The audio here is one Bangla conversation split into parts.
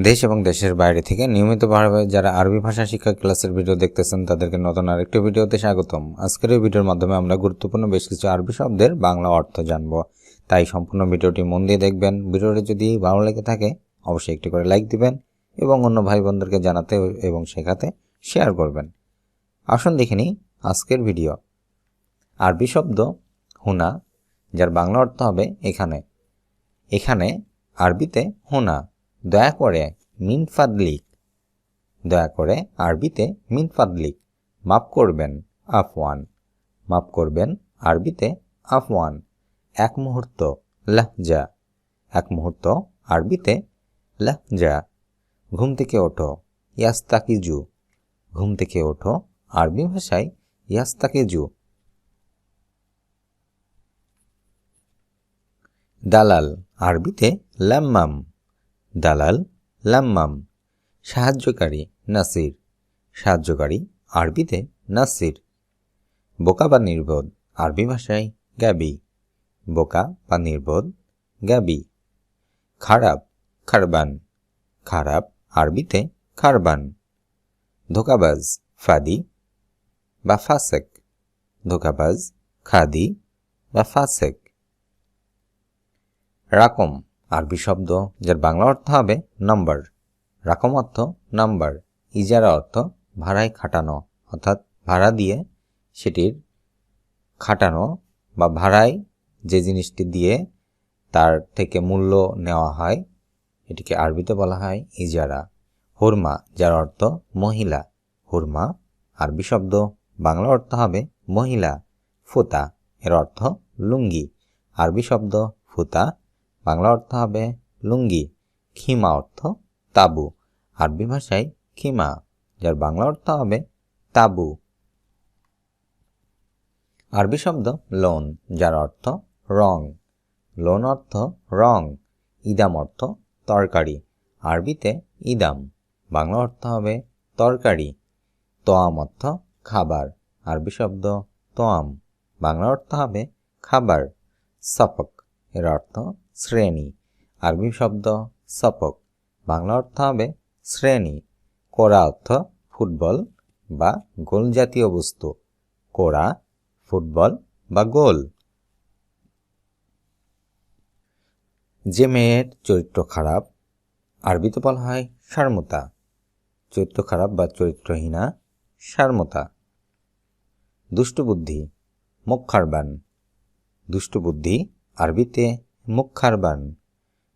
দেশ এবং দেশের বাইরে থেকে নিয়মিতভাবে যারা আরবি ভাষা শিক্ষা ক্লাসের ভিডিও দেখতেছেন তাদেরকে নতুন আরেকটি ভিডিওতে স্বাগতম। আজকের এই ভিডিওর মাধ্যমে আমরা গুরুত্বপূর্ণ বেশ কিছু আরবি শব্দের বাংলা অর্থ জানব, তাই সম্পূর্ণ ভিডিওটি মন দিয়ে দেখবেন। ভিডিওটি যদি ভালো লেগে থাকে অবশ্যই একটি করে লাইক দিবেন এবং অন্য ভাই বোনদেরকে জানাতে এবং শেখাতে শেয়ার করবেন। আসুন দেখে নিই আজকের ভিডিও। আরবি শব্দ হুনা, যার বাংলা অর্থ হবে এখানে। এখানে আরবিতে হুনা, দয়া করে মিন ফাদলিক, দয়া করে আরবিতে মিন ফাদলিক, মাফ করবেন আফওয়ান, মাফ করবেন আরবিতে আফওয়ান। এক মুহূর্ত লাহজা, এক মুহূর্ত আরবিতে লাহজা। ঘুম থেকে ওঠো ইয়াস্তাকিজু, ঘুম থেকে ওঠো আরবি ভাষায় ইয়াস্তাকিজু। দালাল আরবিতে লাম্মাম, দালাল লাম্মাম। সাহায্যকারী নাসির, সাহায্যকারী আরবিতে নাসির। বোকা বা নির্বোধ আরবি ভাষায় গাবি, বোকা বা নির্বোধ গাবি। খারাপ খারবান, খারাপ আরবিতে খারবান। ধোকাবাজ ফাদি বা ফাসেক, ধোকাবাজ খাদি বা ফাসেক। রাকম আরবি শব্দ যার বাংলা অর্থ হবে নম্বর। রাকম অর্থ নাম্বার, ইজারা অর্থ ভাড়ায় খাটানো, অর্থাৎ ভাড়া দিয়ে সেটির খাটানো বা ভাড়ায় যে জিনিসটি দিয়ে তার থেকে মূল্য নেওয়া হয় এটিকে আরবিতে বলা হয় ইজারা। হুরমা যার অর্থ মহিলা, হুরমা আরবি শব্দ বাংলা অর্থ হবে মহিলা। ফুতা এর অর্থ লুঙ্গি, আরবি শব্দ ফুতা বাংলা অর্থ হবে লুঙ্গি। খিমা অর্থ তাবু, আরবি ভাষায় খিমা, যার বাংলা অর্থ হবে তাবু। আরবি শব্দ লোন যার অর্থ রং, লোন অর্থ রং। ইদাম অর্থ তরকারি, আরবিতে ইদাম, বাংলা অর্থ হবে তরকারি। তোয়াম অর্থ খাবার, আরবি শব্দ তোয়াম, বাংলা অর্থ হবে খাবার। সফক এর অর্থ শ্রেণী, আরবি শব্দ সফক, বাংলা অর্থ হবে শ্রেণী। কোরা অর্থ ফুটবল বা গোল জাতীয় বস্তু, কোরা ফুটবল বা গোল। যে মেয়ের চরিত্র খারাপ আরবিতে বলা হয় শারমুতা, চরিত্র খারাপ বা চরিত্রহীনা শারমুতা। দুষ্টবুদ্ধি মুখখারবান, দুষ্টবুদ্ধি আরবিতে মুখখারবান।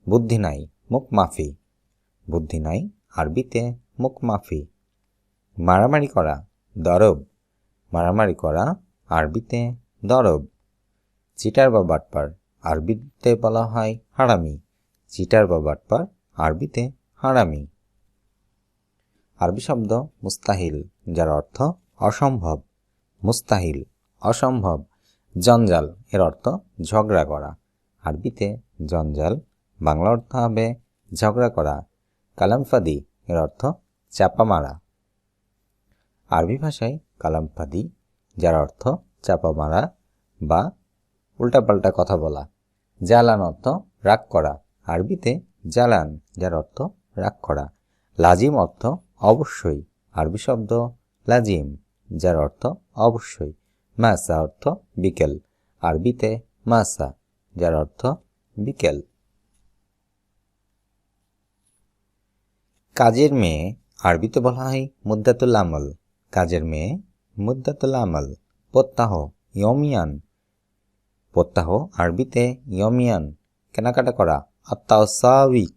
বুদ্ধি নাই মুখ মাফি, বুদ্ধি নাই আরবিতে মুখ মাফি। মারামারি করা দরব, মারামারি করা আরবিতে দরব। চিটার বা বাটপার আরবিতে বলা হয় হারামি, চিটার বা বাটপার আরবিতে হারামি। আরবি শব্দ মুস্তাহিল যার অর্থ অসম্ভব, মুস্তাহিল অসম্ভব। জঞ্জাল এর অর্থ ঝগড়া করা, আরবিতে জঞ্জাল, বাংলা অর্থ হবে ঝগড়া করা। কালামফাদি এর অর্থ চাপা মারা, আরবি ভাষায় কালামফাদি যার অর্থ চাপা মারা বা উল্টাপাল্টা কথা বলা। জালান অর্থ রাগ করা, আরবিতে জালান, যার অর্থ রাগ করা। লাজিম অর্থ অবশ্যই, আরবি শব্দ লাজিম, যার অর্থ অবশ্যই। মাসা অর্থ বিকেল, আরবিতে মাসা, যার অর্থ বিকেল। কাজের মেয়ে আরবিতে বলা হয় মুদ্দাতুল আমল, কাজের মেয়ে মুদ্দাতুল আমল। প্রত্যাহ ইয়মিয়ান, প্রত্যাহ আরবিতে ইয়মিয়ান। কেনাকাটা করা আত্তাসাউইক,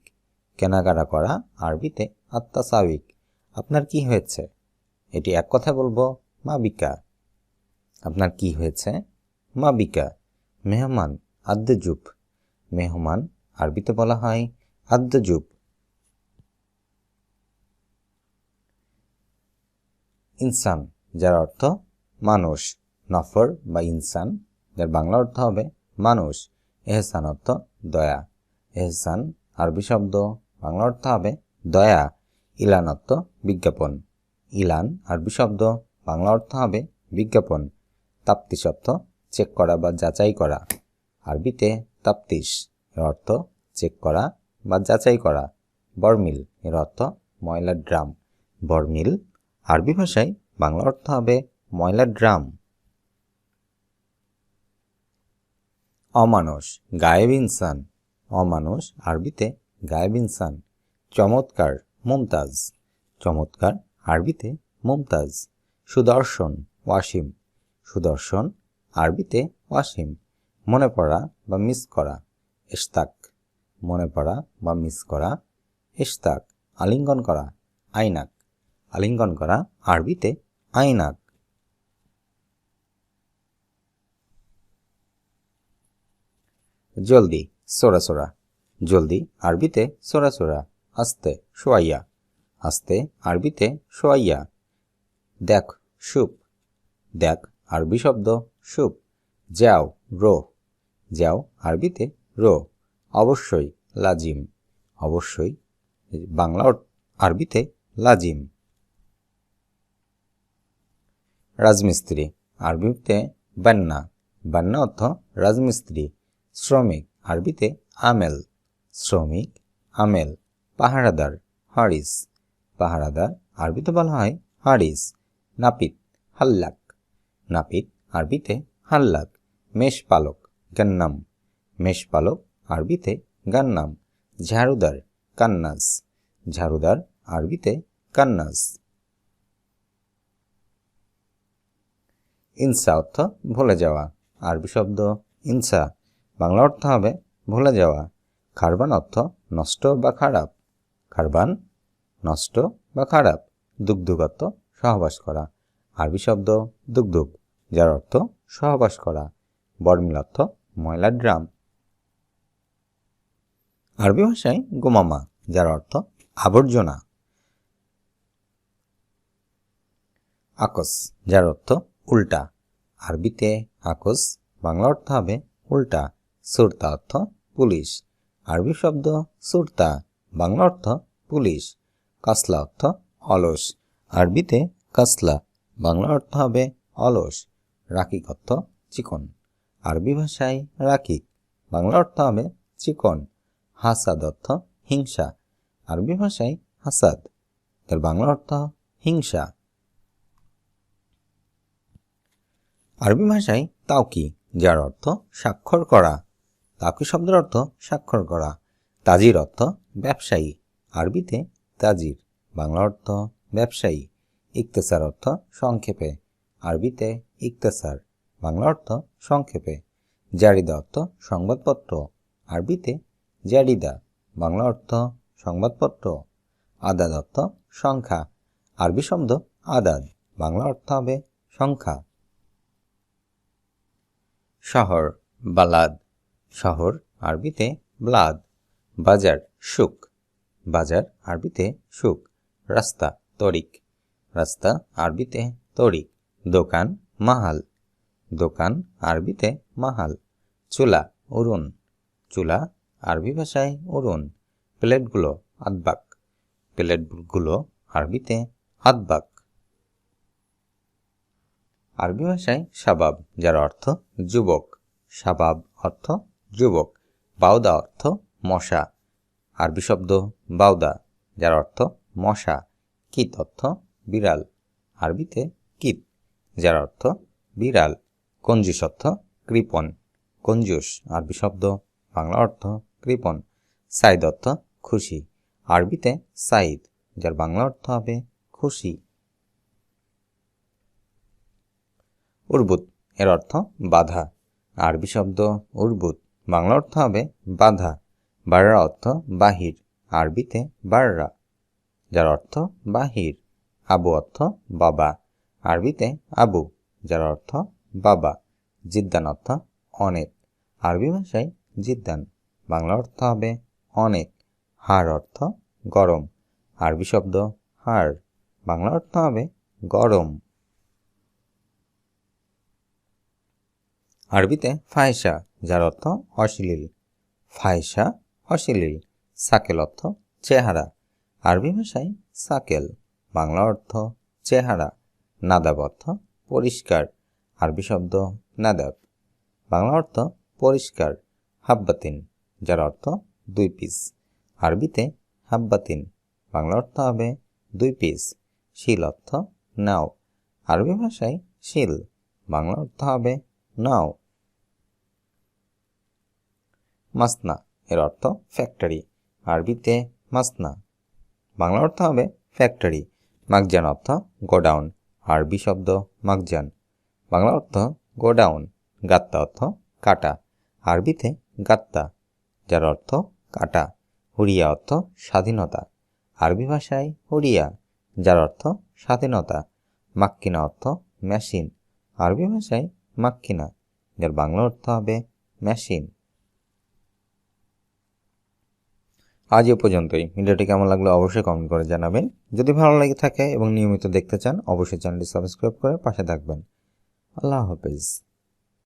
কেনাকাটা করা আরবিতে আত্তাসাউইক। আপনার কি হয়েছে এটি এক কথা বলবো মাবিকা, আপনার কি হয়েছে মাবিকা। মেহমান আদ্দজুব, মেহমান আরবিতে বলা হয় আদ্দজুব। ইনসান যার অর্থ মানুষ, নফর বা ইনসান যার বাংলা অর্থ হবে মানুষ। এহসান অর্থ দয়া, এহসান আরবি শব্দ বাংলা অর্থ হবে দয়া। ইলান অর্থ বিজ্ঞাপন, ইলান আরবি শব্দ বাংলা অর্থ হবে বিজ্ঞাপন। তাপ্তিস অর্থ চেক করা বা যাচাই করা, আরবিতে তাপ্তিস এর অর্থ চেক করা বা যাচাই করা। বরমিল, এর অর্থ ময়লার ড্রাম। বরমিল আরবি ভাষায় বাংলা অর্থ হবে ময়লার ড্রাম। অমানুষ, গায়েব ইনসান। অমানুষ আরবিতে গায়েব ইনসান। চমৎকার, মুমতাজ। চমৎকার আরবিতে মুমতাজ। সুদর্শন, ওয়াসিম। সুদর্শন আরবিতে ওয়াসিম। মনে পড়া বা মিস করা, ইশতাক। মনে পড়া বা মিস করা, ইশতাক। আলিঙ্গন করা, আইনাক। আলিঙ্গন করা আরবিতে আইনাক। জলদি, সোরা সোরা। জলদি আরবিতে সোরা সোরা। আস্তে, শোয়াইয়া। আস্তে আরবিতে শোয়াইয়া। দেখ, সুপ। দেখ আরবি শব্দ সুপ। যাও, রো। যাও আরবিতে রো। অবশ্যই, লাজিম। অবশ্যই বাংলা আরবিতে লাজিম। রাজমিস্ত্রি আরবিতে বান্না। বান্না অর্থ রাজমিস্ত্রি। শ্রমিক আরবিতে আমেল। শ্রমিক, আমেল। পাহারাদার, হারিস। পাহারাদার আরবিতে বলা হয় হারিস। নাপিত, হাল্লাক। নাপিত আরবিতে হাল্লাক। মেষপালক, গান্নাম। মেষপালক আরবিতে গান্নাম। ঝাড়ুদার, কান্নাস। ঝাড়ুদার আরবিতে কান্নাস। ইনসা অর্থ ভুলে যাওয়া। আরবি শব্দ ইনসা, বাংলা অর্থ হবে ভুলে যাওয়া। খারবান অর্থ নষ্ট বা খারাপ। খারবান নষ্ট বা খারাপ। দুগদুগ অর্থ সহবাস করা। আরবি শব্দ দুগদুগ, যার অর্থ সহবাস করা। বরমিল অর্থ ময়লার ড্রাম। আরবি ভাষায় গোমামা, যার অর্থ আবর্জনা। আকস, যার অর্থ উল্টা। আরবিতে আকস, বাংলা অর্থ হবে উল্টা। সুরতা অর্থ পুলিশ। আরবি শব্দ সুরতা, বাংলা অর্থ পুলিশ। কাসলা অর্থ অলস। আরবিতে কাসলা, বাংলা অর্থ হবে অলস। রাকিক অর্থ চিকন। আরবি ভাষায় রাকিক, বাংলা অর্থ হবে চিকন। হাসাদ অর্থ হিংসা। আরবি ভাষায় হাসাদ, এর বাংলা অর্থ হিংসা। আরবি ভাষায় তাওকি, যার অর্থ স্বাক্ষর করা। তাওকি শব্দের অর্থ স্বাক্ষর করা। তাজির অর্থ ব্যবসায়ী। আরবিতে তাজির, বাংলা অর্থ ব্যবসায়ী। ইক্তেসার অর্থ সংক্ষেপে। আরবিতে ইক্তেসার, বাংলা অর্থ সংক্ষেপে। জারিদা অর্থ সংবাদপত্র। আরবিতে জারিদা, বাংলা অর্থ সংবাদপত্র। আদাদ অর্থ সংখ্যা। আরবি শব্দ আদাদ, বাংলা অর্থ হবে সংখ্যা। শহর, বালাদ। শহর আরবিতে ব্লাদ। বাজার, সুক। বাজার আরবিতে সুক। রাস্তা, তরিক। রাস্তা আরবিতে তরিক। দোকান, মাহাল। দোকান আরবিতে মাহাল। চুলা, উরুন। চুলা আরবি ভাষায় উরুন। প্লেটগুলো, আদবাক। প্লেটগুলো আরবিতে আদবাক। আরবি ভাষায় শাবাব, যার অর্থ যুবক। শাবাব অর্থ যুবক। বাউদা অর্থ মশা। আরবি শব্দ বাউদা, যার অর্থ মশা। কিত অর্থ বিড়াল। আরবিতে কিত, যার অর্থ বিড়াল। কঞ্জুস অর্থ কৃপণ। কঞ্জুস আরবি শব্দ, বাংলা অর্থ কৃপণ। সাইদ অর্থ খুশি। আরবিতে সাইদ, যার বাংলা অর্থ হবে খুশি। উর্বুত, এর অর্থ বাধা। আরবি শব্দ উর্বুত, বাংলা অর্থ হবে বাধা। বাররা অর্থ বাহির। আরবিতে বাররা, যার অর্থ বাহির। আবু অর্থ বাবা। আরবিতে আবু, যার অর্থ বাবা। জিদ্দান অর্থ অনেক। আরবি ভাষায় জিদ্দান, বাংলা অর্থ হবে অনেক। হাড় অর্থ গরম। আরবি শব্দ হাড়, বাংলা অর্থ হবে গরম। আরবিতে ফায়সা, যার অর্থ অশ্লীল। ফায়সা, অশ্লীল। সাকেল অর্থ চেহারা। আরবি ভাষায় সাকেল, বাংলা অর্থ চেহারা। নাদাব অর্থ পরিষ্কার। আরবি শব্দ নাদাব, বাংলা অর্থ পরিষ্কার। হাব্বাতিন, যার অর্থ 2 পিস। আরবিতে হাব্বাতিন, বাংলা অর্থ হবে 2 পিস। শিল অর্থ নাও, আরবি ভাষায় শিল, বাংলা অর্থ হবে নাও। মাসনা, এর অর্থ ফ্যাক্টরি, আরবিতে মাসনা, বাংলা অর্থ হবে ফ্যাক্টরি। মাকজান অর্থ গোডাউন, আরবি শব্দ মাকজান, বাংলা অর্থ গোডাউন। গাত্তা অর্থ কাটা, আরবিতে গাত্তা, যার অর্থ কাটা। হুরিয়া অর্থ স্বাধীনতা, আরবি ভাষায় হুরিয়া, যার অর্থ স্বাধীনতা। মাক্কিনা অর্থ মেশিন, আরবি ভাষায় মাক্কিনা, যার বাংলা অর্থ হবে মেশিন। আজ এ পর্যন্তই। ভিডিওটি কেমন লাগলো অবশ্যই কমেন্ট করে জানাবেন। যদি ভালো লাগে থাকে এবং নিয়মিত দেখতে চান অবশ্যই চ্যানেলটি সাবস্ক্রাইব করে পাশে থাকবেন। আল্লাহ হাফেজ।